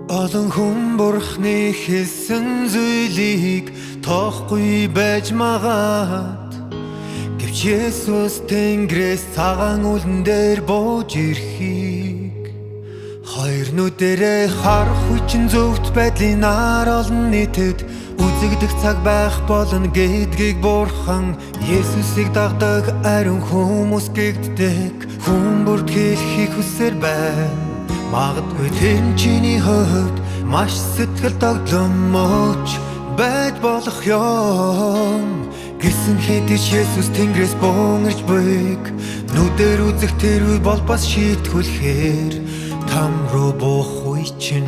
Олон хүн бурхны хэлсэн зүйлийг тоохгүй байж магаад, гэвч Есүс Тэнгэрээс цагаан үлэн дээр бууж ирэхийг хоёр нүдэрээ харах хүчин зөвхт байдлын нар олон нийтэд үзэгдэх цаг байх болно гэдгийг бурхан Есүсийг дагдаг ариун хүмүүс гэгддэг хүн бүрд хэлхийг хүсэр байна. Магадгүй тэр чиний хувьд маш сэтгэл догтломж байж болох юм. Гэсэн хэдий ч Есүс Тэнгэрээс буун ирж буйг нүдээр үзэх тэр үе бол бас шийтгүүлэхээр там руу буух үе чинь.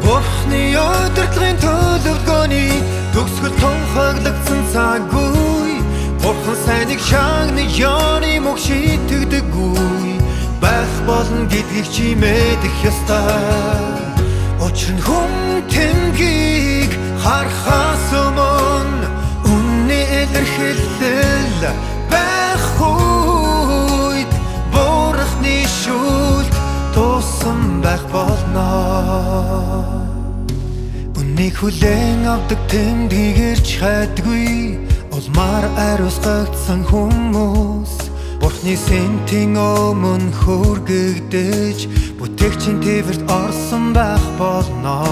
Бурхны удирдлагын төлөвлөгөөний төгсгөл тунхаглагдсан цаг үе, бурхан сайныг шагнаны ёны мөг шийтгдэг үе байх болно гэдгийг чи мэдэх ёстой. Учир нь хүн Тэнгийг харахаас өмнө үнний илэрхийлэл байх үед бурхны шүлт туусан байх болно. Үннийг хүлээн авдаг Тэнгийг хайдаггүй улмаар ариусгагдсан хүмүүс бурхны сэнтийн өмнө хүргэгдэж бүтээгчийн тээвэрт орсон байх болно.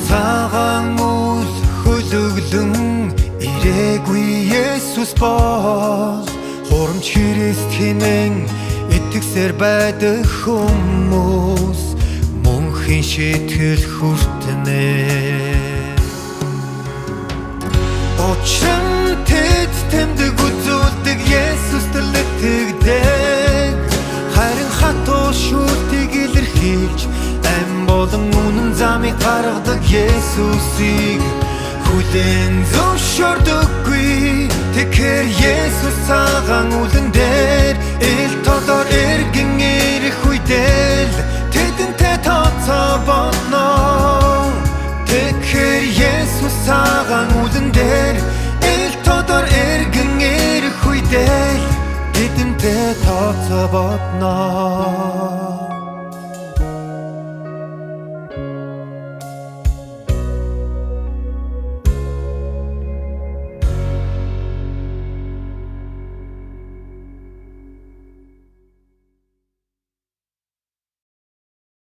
Цагаан үл хөлөглөн ирээгүй Есүс бол хурамч Христ хэмээн итгэсээр байдаг хүмүүс мөнхийн шийтгэл хүртэнэ. Учир нь тэд тэмдэг үзүүлдэг Есүст л итгэдэг, харин хатуу шүлтийг илэрхийлж ам болон үнэн замыг гаргадаг Есүсийг хүлээн зөвшөөрдөггүй. Тэгэхээр Есүс цагаан үлэн дээр ил тодор эргэн ирэх үедээ тэдэнтэй тооцоо болно. Тэгэхээр Есүс цагаан үлэн дээр ил тодор эргэн ирэх үедээ тэдэнтэй тооцоо болно.